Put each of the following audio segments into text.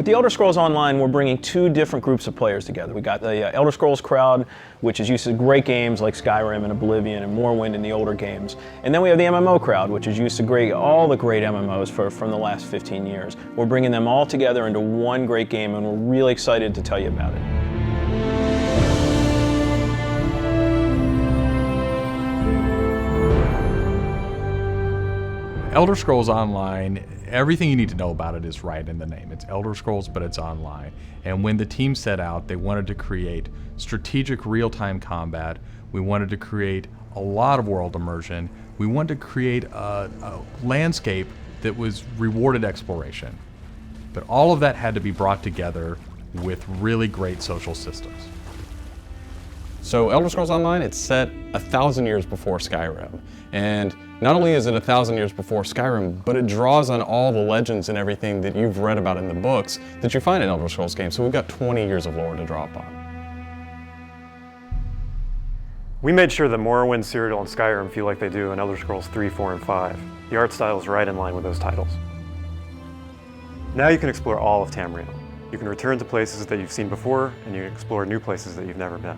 With the Elder Scrolls Online, we're bringing two different groups of players together. We got the Elder Scrolls crowd, which is used to great games like Skyrim and Oblivion and Morrowind and the older games. And then we have the MMO crowd, which is used to all the great MMOs from the last 15 years. We're bringing them all together into one great game, and we're really excited to tell you about it. Elder Scrolls Online, everything you need to know about it is right in the name. It's Elder Scrolls, but it's online. And when the team set out, they wanted to create strategic real-time combat. We wanted to create a lot of world immersion. We wanted to create a landscape that was rewarded exploration. But all of that had to be brought together with really great social systems. So Elder Scrolls Online, it's set 1,000 years before Skyrim. And not only is it 1,000 years before Skyrim, but it draws on all the legends and everything that you've read about in the books that you find in Elder Scrolls games. So we've got 20 years of lore to draw upon. We made sure that Morrowind, Cyrodiil, and Skyrim feel like they do in Elder Scrolls 3, 4, and 5. The art style is right in line with those titles. Now you can explore all of Tamriel. You can return to places that you've seen before, and you can explore new places that you've never been.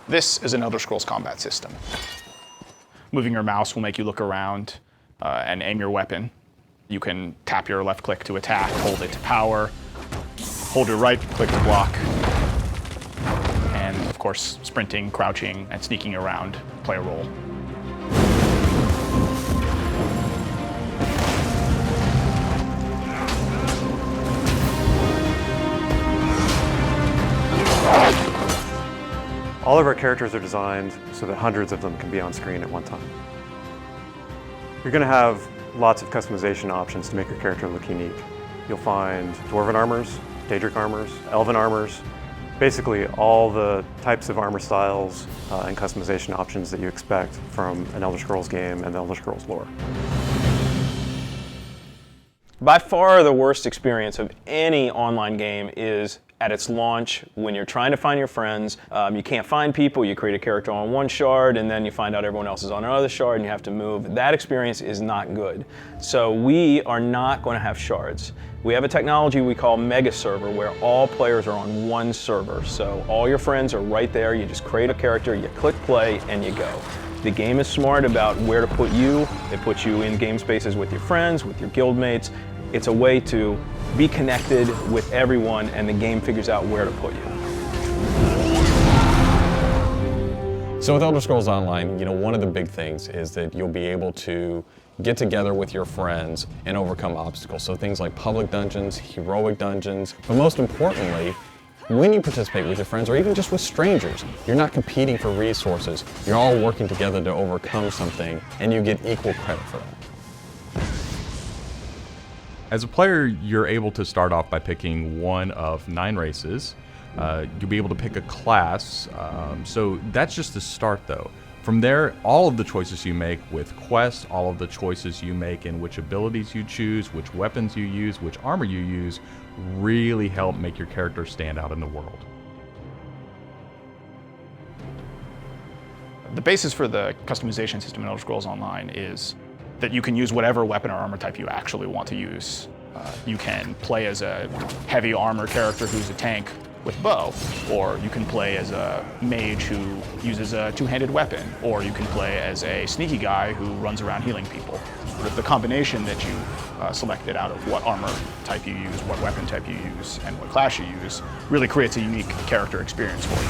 This is an Elder Scrolls combat system. Moving your mouse will make you look around and aim your weapon. You can tap your left click to attack, hold it to power, hold your right click to block, and of course, sprinting, crouching, and sneaking around play a role. All of our characters are designed so that hundreds of them can be on screen at one time. You're going to have lots of customization options to make your character look unique. You'll find Dwarven armors, Daedric armors, Elven armors, basically all the types of armor styles and customization options that you expect from an Elder Scrolls game and the Elder Scrolls lore. By far the worst experience of any online game is at its launch, when you're trying to find your friends, you can't find people, you create a character on one shard, and then you find out everyone else is on another shard, and you have to move. That experience is not good. So we are not going to have shards. We have a technology we call Mega Server, where all players are on one server. So all your friends are right there, you just create a character, you click play, and you go. The game is smart about where to put you. It puts you in game spaces with your friends, with your guildmates. It's a way to be connected with everyone, and the game figures out where to put you. So with Elder Scrolls Online, one of the big things is that you'll be able to get together with your friends and overcome obstacles. So things like public dungeons, heroic dungeons, but most importantly, when you participate with your friends or even just with strangers, you're not competing for resources. You're all working together to overcome something, and you get equal credit for that. As a player, you're able to start off by picking one of 9 races. You'll be able to pick a class, so that's just the start though. From there, all of the choices you make with quests, all of the choices you make in which abilities you choose, which weapons you use, which armor you use, really help make your character stand out in the world. The basis for the customization system in Elder Scrolls Online is that you can use whatever weapon or armor type you actually want to use. You can play as a heavy armor character who's a tank with bow, or you can play as a mage who uses a two-handed weapon, or you can play as a sneaky guy who runs around healing people. With the combination that you selected out of what armor type you use, what weapon type you use, and what class you use really creates a unique character experience for you.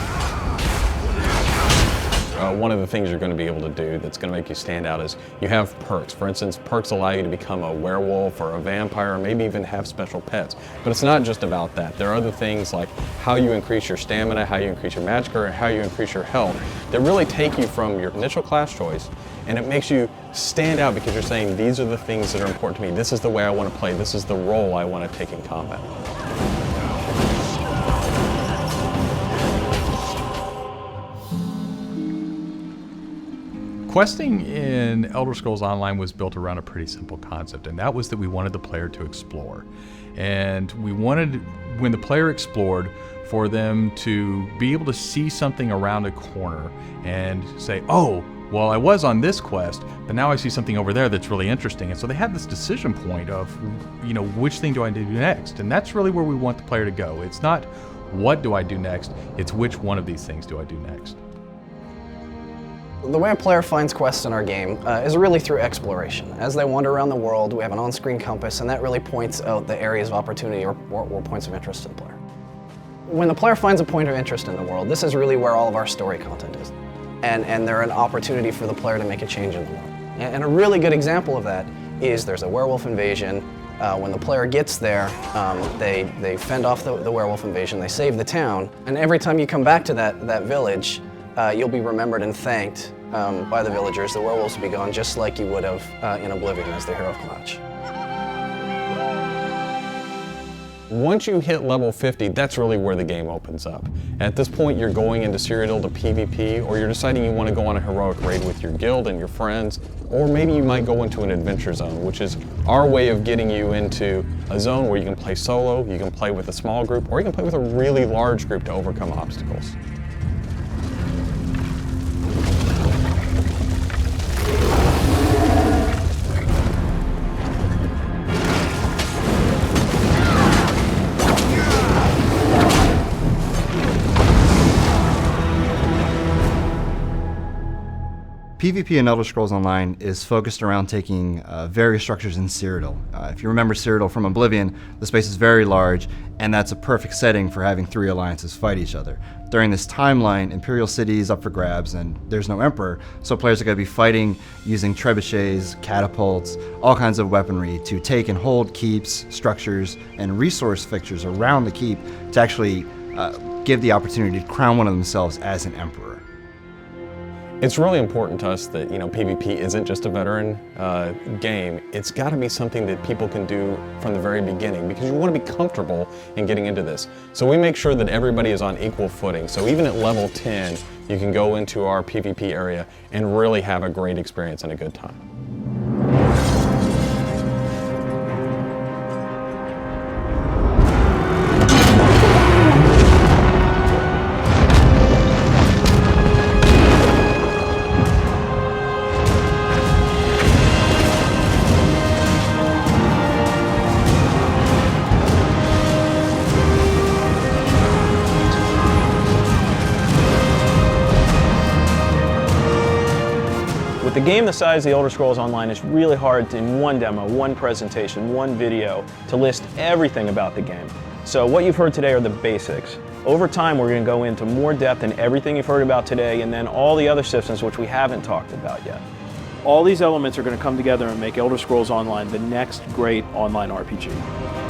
one of the things you're going to be able to do that's going to make you stand out is you have perks. For instance, perks allow you to become a werewolf or a vampire, or maybe even have special pets. But it's not just about that. There are other things like how you increase your stamina, how you increase your magic, or how you increase your health that really take you from your initial class choice, and it makes you stand out because you're saying, these are the things that are important to me. This is the way I want to play. This is the role I want to take in combat. Questing in Elder Scrolls Online was built around a pretty simple concept, and that was that we wanted the player to explore. And we wanted, when the player explored, for them to be able to see something around a corner and say, oh, well, I was on this quest, but now I see something over there that's really interesting. And so they had this decision point of, which thing do I do next? And that's really where we want the player to go. It's not what do I do next, it's which one of these things do I do next. The way a player finds quests in our game is really through exploration. As they wander around the world, we have an on-screen compass, and that really points out the areas of opportunity or points of interest to the player. When the player finds a point of interest in the world, this is really where all of our story content is. And they're an opportunity for the player to make a change in the world. And a really good example of that is there's a werewolf invasion. When the player gets there, they fend off the werewolf invasion, they save the town, and every time you come back to that village, you'll be remembered and thanked by the villagers. The werewolves will be gone just like you would have in Oblivion as the hero of Clutch. Once you hit level 50, that's really where the game opens up. At this point, you're going into Cyrodiil to PvP, or you're deciding you want to go on a heroic raid with your guild and your friends, or maybe you might go into an adventure zone, which is our way of getting you into a zone where you can play solo, you can play with a small group, or you can play with a really large group to overcome obstacles. PvP in Elder Scrolls Online is focused around taking various structures in Cyrodiil. If you remember Cyrodiil from Oblivion, the space is very large, and that's a perfect setting for having three alliances fight each other. During this timeline, Imperial City is up for grabs, and there's no Emperor, so players are going to be fighting using trebuchets, catapults, all kinds of weaponry to take and hold keeps, structures, and resource fixtures around the keep to actually give the opportunity to crown one of themselves as an Emperor. It's really important to us that PvP isn't just a veteran game. It's got to be something that people can do from the very beginning because you want to be comfortable in getting into this. So we make sure that everybody is on equal footing. So even at level 10, you can go into our PvP area and really have a great experience and a good time. With a game the size of the Elder Scrolls Online, it's really hard to, in one demo, one presentation, one video, to list everything about the game. So what you've heard today are the basics. Over time, we're going to go into more depth in everything you've heard about today, and then all the other systems which we haven't talked about yet. All these elements are going to come together and make Elder Scrolls Online the next great online RPG.